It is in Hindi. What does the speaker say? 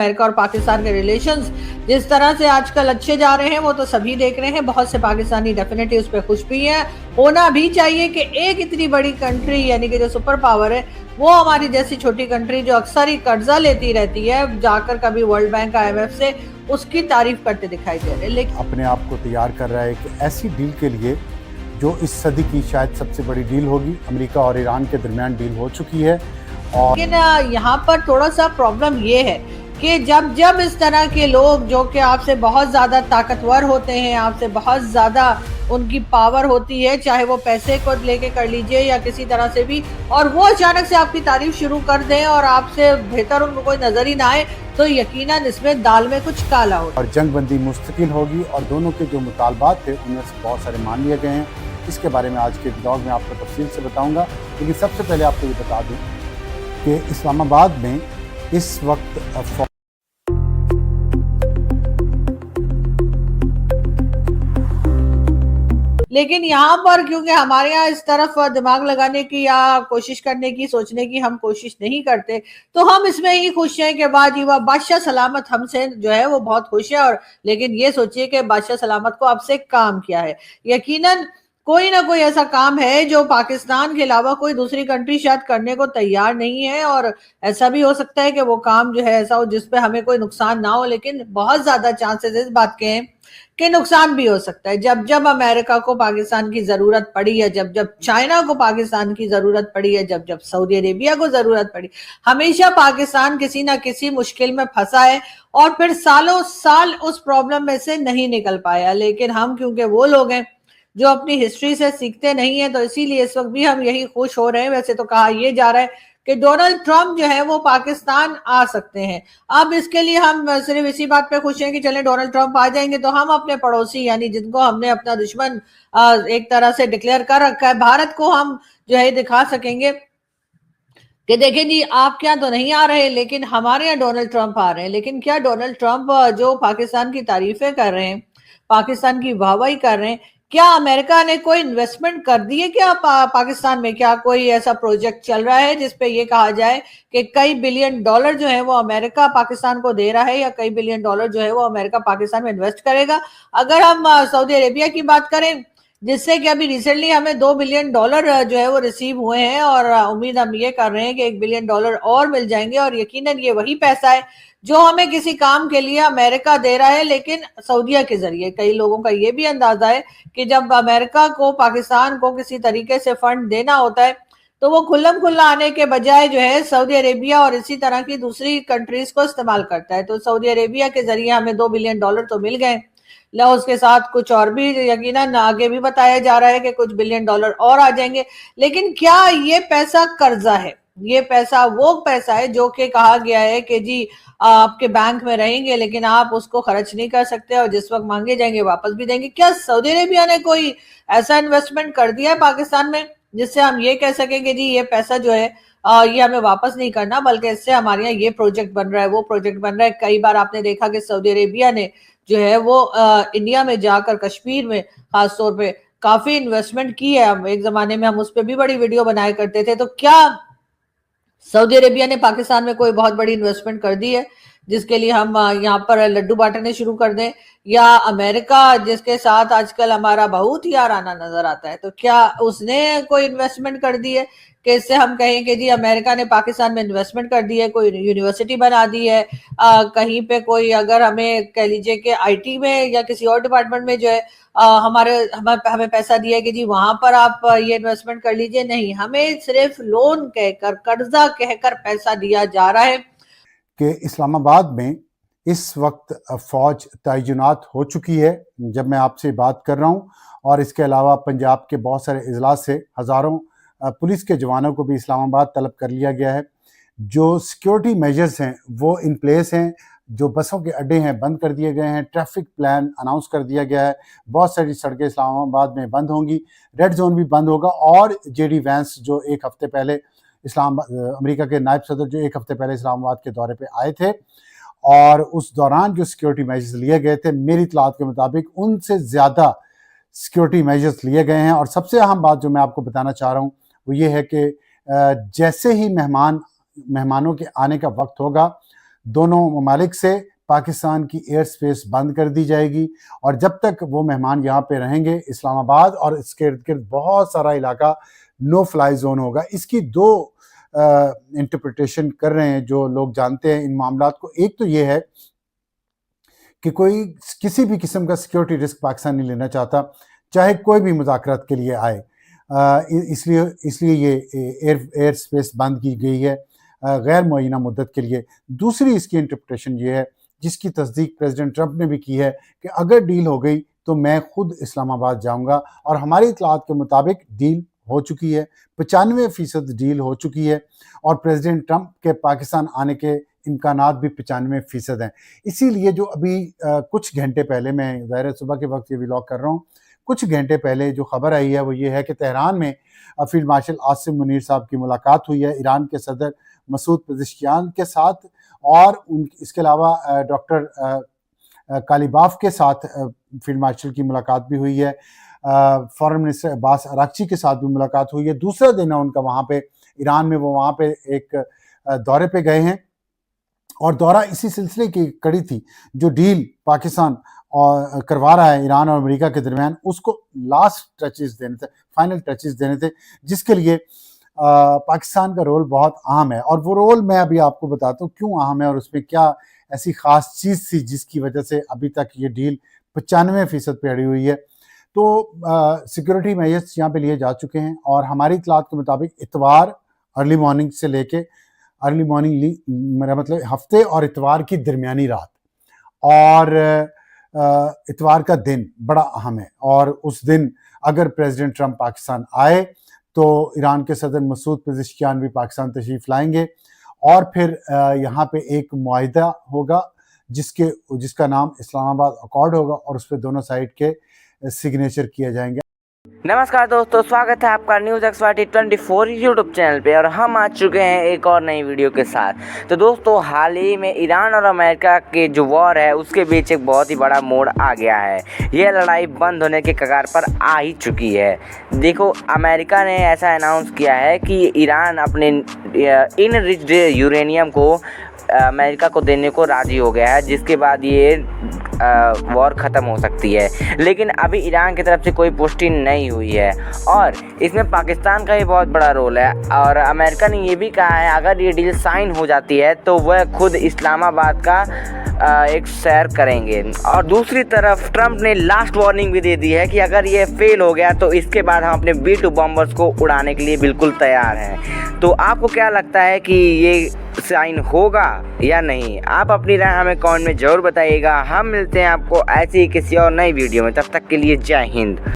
अमेरिका और पाकिस्तान के रिलेशंस जिस तरह से आजकल अच्छे जा रहे हैं वो तो सभी देख रहे हैं। बहुत से पाकिस्तानी डेफिनेटली उस पर खुश भी हैं, होना भी चाहिए कि एक इतनी बड़ी कंट्री यानी कि जो सुपर पावर है वो हमारी जैसी छोटी कंट्री जो अक्सर ही कर्जा लेती रहती है जाकर कभी वर्ल्ड बैंक IMF से, उसकी तारीफ करते दिखाई दे रहे हैं। लेकिन अपने आप को तैयार कर रहा है कि ऐसी डील के लिए जो इस सदी की शायद सबसे बड़ी डील होगी। अमेरिका और ईरान के दरमियान डील हो चुकी है। और लेकिन यहाँ पर थोड़ा सा प्रॉब्लम ये है कि जब जब इस तरह के लोग जो कि आपसे बहुत ज्यादा ताकतवर होते हैं, आपसे बहुत ज्यादा उनकी पावर होती है, चाहे वो पैसे को लेके कर लीजिए या किसी तरह से भी, और वो अचानक से आपकी तारीफ शुरू कर दें और आपसे बेहतर उनको कोई नजर ही ना आए, तो यकीनन इसमें दाल में कुछ काला होगा। और जंग बंदी मुस्तकिल होगी और दोनों के जो मुतालबात थे उनमें से बहुत सारे मान लिए गए हैं। इसके बारे में आज के ब्लॉग में आपको तफसील से बताऊंगा। लेकिन सबसे पहले आपको ये बता दूं कि इस्लामाबाद में इस वक्त लेकिन यहाँ पर क्योंकि हमारे यहाँ इस तरफ दिमाग लगाने की या कोशिश करने की, सोचने की हम कोशिश नहीं करते, तो हम इसमें ही खुश हैं कि बाजी वाह बादशाह सलामत हमसे जो है वो बहुत खुश है। और लेकिन ये सोचिए कि बादशाह सलामत को आपसे काम किया है। यकीनन कोई ना कोई ऐसा काम है जो पाकिस्तान के अलावा कोई दूसरी कंट्री शायद करने को तैयार नहीं है, और ऐसा भी हो सकता है कि वो काम जो है ऐसा हो जिसपे हमें कोई नुकसान ना हो, लेकिन बहुत ज्यादा चांसेस इस बात के हैं कि नुकसान भी हो सकता है। जब जब अमेरिका को पाकिस्तान की जरूरत पड़ी है, जब जब चाइना को पाकिस्तान की जरूरत पड़ी है, जब जब सऊदी अरेबिया को जरूरत पड़ी, हमेशा पाकिस्तान किसी ना किसी मुश्किल में फंसा है और फिर सालों साल उस प्रॉब्लम में से नहीं निकल पाया। लेकिन हम क्योंकि वो लोग हैं जो अपनी हिस्ट्री से सीखते नहीं है, तो इसीलिए इस वक्त भी हम यही खुश हो रहे हैं। वैसे तो कहा यह जा रहा है कि डोनाल्ड ट्रंप जो है वो पाकिस्तान आ सकते हैं। अब इसके लिए हम सिर्फ इसी बात पे खुश हैं कि चलें डोनाल्ड ट्रंप आ जाएंगे तो हम अपने पड़ोसी यानी जिनको हमने अपना दुश्मन एक तरह से डिक्लेयर कर रखा है, भारत को हम जो है दिखा सकेंगे कि देखें जी आपके यहाँ तो नहीं आ रहे लेकिन हमारे यहाँ डोनाल्ड ट्रंप आ रहे हैं। लेकिन क्या डोनाल्ड ट्रंप जो पाकिस्तान की तारीफें कर रहे हैं, पाकिस्तान की वाहवाही कर रहे हैं, क्या अमेरिका ने कोई इन्वेस्टमेंट कर दी है क्या पाकिस्तान में? क्या कोई ऐसा प्रोजेक्ट चल रहा है जिसपे ये कहा जाए कि कई बिलियन डॉलर जो है वो अमेरिका पाकिस्तान को दे रहा है, या कई बिलियन डॉलर जो है वो अमेरिका पाकिस्तान में इन्वेस्ट करेगा? अगर हम सऊदी अरेबिया की बात करें, जिससे कि अभी रिसेंटली हमें $2 बिलियन जो है वो रिसीव हुए हैं, और उम्मीद हम ये कर रहे हैं कि $1 बिलियन और मिल जाएंगे, और यकीनन ये वही पैसा है जो हमें किसी काम के लिए अमेरिका दे रहा है, लेकिन सऊदीया के जरिए। कई लोगों का ये भी अंदाजा है कि जब अमेरिका को पाकिस्तान को किसी तरीके से फंड देना होता है तो वो खुल्लम खुल्ला आने के बजाय जो है सऊदी अरेबिया और इसी तरह की दूसरी कंट्रीज को इस्तेमाल करता है। तो सऊदी अरेबिया के जरिए हमें $2 बिलियन तो मिल गए, ला उसके साथ कुछ और भी यकीनन आगे भी बताया जा रहा है कि कुछ $1 बिलियन और आ जाएंगे। लेकिन क्या ये पैसा कर्जा है? ये पैसा वो पैसा है जो कि कहा गया है कि जी आपके बैंक में रहेंगे लेकिन आप उसको खर्च नहीं कर सकते और जिस वक्त मांगे जाएंगे वापस भी देंगे। क्या सऊदी अरेबिया ने कोई ऐसा इन्वेस्टमेंट कर दिया है पाकिस्तान में जिससे हम ये कह सकें कि जी ये पैसा जो है ये हमें वापस नहीं करना, बल्कि इससे हमारे यहाँ ये प्रोजेक्ट बन रहा है, वो प्रोजेक्ट बन रहा है? कई बार आपने देखा कि सऊदी अरेबिया ने जो है वो इंडिया में जाकर कश्मीर में खासतौर पे काफी इन्वेस्टमेंट की है। हम एक जमाने में हम उस पर भी बड़ी वीडियो बनाया करते थे। तो क्या सऊदी अरेबिया ने पाकिस्तान में कोई बहुत बड़ी इन्वेस्टमेंट कर दी है जिसके लिए हम यहाँ पर लड्डू बांटने शुरू कर दें? या अमेरिका जिसके साथ आजकल हमारा बहुत ही आना नजर आता है, तो क्या उसने कोई इन्वेस्टमेंट कर दी है कि इससे हम कहें कि जी अमेरिका ने पाकिस्तान में इन्वेस्टमेंट कर दी है, कोई यूनिवर्सिटी बना दी है, कहीं पे कोई अगर हमें कह लीजिए कि IT में या किसी और डिपार्टमेंट में जो है हमें पैसा दिया है कि जी वहां पर आप ये इन्वेस्टमेंट कर लीजिए? नहीं, हमें सिर्फ लोन कहकर, कर्जा कहकर पैसा दिया जा रहा है। कि इस्लामाबाद में इस वक्त फौज तैनात हो चुकी है जब मैं आपसे बात कर रहा हूं, और इसके अलावा पंजाब के बहुत सारे अजला से हज़ारों पुलिस के जवानों को भी इस्लामाबाद तलब कर लिया गया है। जो सिक्योरिटी मेजर्स हैं वो इन प्लेस हैं, जो बसों के अड्डे हैं बंद कर दिए गए हैं, ट्रैफिक प्लान अनाउंस कर दिया गया है, बहुत सारी सड़कें इस्लामाबाद में बंद होंगी, रेड जोन भी बंद होगा। और JD वैंस जो एक हफ्ते पहले अमेरिका के नायब सदर जो एक हफ्ते पहले इस्लामाबाद के दौरे पे आए थे, और उस दौरान जो सिक्योरिटी मेजर्स लिए गए थे मेरी इतलात के मुताबिक उनसे ज़्यादा सिक्योरिटी मेजर्स लिए गए हैं। और सबसे अहम बात जो मैं आपको बताना चाह रहा हूँ वो ये है कि जैसे ही मेहमानों के आने का वक्त होगा दोनों ममालिक से पाकिस्तान की एयर स्पेस बंद कर दी जाएगी और जब तक वो मेहमान यहाँ पे रहेंगे इस्लामाबाद और इसके इर्द गिर्द बहुत सारा इलाका नो फ्लाई जोन होगा। इसकी दो इंटरप्रिटेशन कर रहे हैं जो लोग जानते हैं इन मामलात को। एक तो ये है कि कोई किसी भी किस्म का सिक्योरिटी रिस्क पाकिस्तान नहीं लेना चाहता, चाहे कोई भी मुज़ाकरात के लिए आए, इसलिए ये एयर स्पेस बंद की गई है गैर मुअय्यना मुद्दत के लिए। दूसरी इसकी इंटरप्रिटेशन ये है जिसकी तस्दीक प्रेसिडेंट ट्रंप ने भी की है कि अगर डील हो गई तो मैं खुद इस्लामाबाद जाऊंगा और हमारी इतलात के मुताबिक डील हो चुकी है, 95% डील हो चुकी है और प्रेसिडेंट ट्रंप के पाकिस्तान आने के इम्कानात भी 95% हैं। इसीलिए जो अभी कुछ घंटे पहले, मैं ज़ाहिर सुबह के वक्त ये व्लॉग कर रहा हूँ, कुछ घंटे पहले जो खबर आई है वो ये है कि तेहरान में फील्ड मार्शल आसिम मुनीर साहब की मुलाकात हुई है ईरान के सदर मसूद पेज़ेश्कियान के साथ और इसके अलावा डॉक्टर कालीबाफ के साथ फील्ड मार्शल की मुलाकात भी हुई है। फॉरेन मिनिस्टर अब्बास अरागची के साथ भी मुलाकात हुई है। दूसरा दिन है उनका वहाँ पे ईरान में, वो वहाँ पे एक दौरे पे गए हैं और दौरा इसी सिलसिले की कड़ी थी। जो डील पाकिस्तान और करवा रहा है ईरान और अमेरिका के दरमियान, उसको लास्ट टचेस देने थे, फाइनल टचेस देने थे, जिसके लिए पाकिस्तान का रोल बहुत अहम है। और वो रोल मैं अभी आपको बताता हूँ क्यों अहम है और उसमें क्या ऐसी ख़ास चीज़ थी जिसकी वजह से अभी तक ये डील 95% पे अड़ी हुई है। तो सिक्योरिटी मेजर्स यहाँ पे लिए जा चुके हैं और हमारी इतलात के मुताबिक इतवार अर्ली मॉर्निंग से लेके अर्ली मॉर्निंग, मेरा मतलब हफ्ते और इतवार की दरमियानी रात और इतवार का दिन बड़ा अहम है। और उस दिन अगर प्रेसिडेंट ट्रंप पाकिस्तान आए तो ईरान के सदर मसूद पेज़ेश्कियान भी पाकिस्तान तशरीफ़ लाएंगे और फिर यहाँ पे एक मुआहिदा होगा जिसका नाम इस्लामाबाद अकॉर्ड होगा और उस पर दोनों साइड के सिग्नेचर किए जाएंगे। नमस्कार दोस्तों, स्वागत है आपका न्यूज़ एक्सपर्ट 24 यूट्यूब चैनल पे और हम आ चुके हैं एक और नई वीडियो के साथ। तो दोस्तों, हाल ही में ईरान और अमेरिका के जो वॉर है उसके बीच एक बहुत ही बड़ा मोड़ आ गया है। यह लड़ाई बंद होने के कगार पर आ ही चुकी है। देखो, अमेरिका ने ऐसा अनाउंस किया है कि ईरान अपने इनरिच्ड यूरेनियम को अमेरिका को देने को राज़ी हो गया है, जिसके बाद ये वॉर ख़त्म हो सकती है। लेकिन अभी ईरान की तरफ से कोई पुष्टि नहीं हुई है और इसमें पाकिस्तान का भी बहुत बड़ा रोल है। और अमेरिका ने ये भी कहा है अगर ये डील साइन हो जाती है तो वह खुद इस्लामाबाद का एक सैर करेंगे। और दूसरी तरफ ट्रंप ने लास्ट वार्निंग भी दे दी है कि अगर ये फेल हो गया तो इसके बाद हम अपने B-2 बॉम्बर्स को उड़ाने के लिए बिल्कुल तैयार हैं। तो आपको क्या लगता है कि ये साइन होगा या नहीं? आप अपनी राय हमें कमेंट में ज़रूर बताइएगा। हम मिलते हैं आपको ऐसी ही किसी और नई वीडियो में, तब तक के लिए जय हिंद।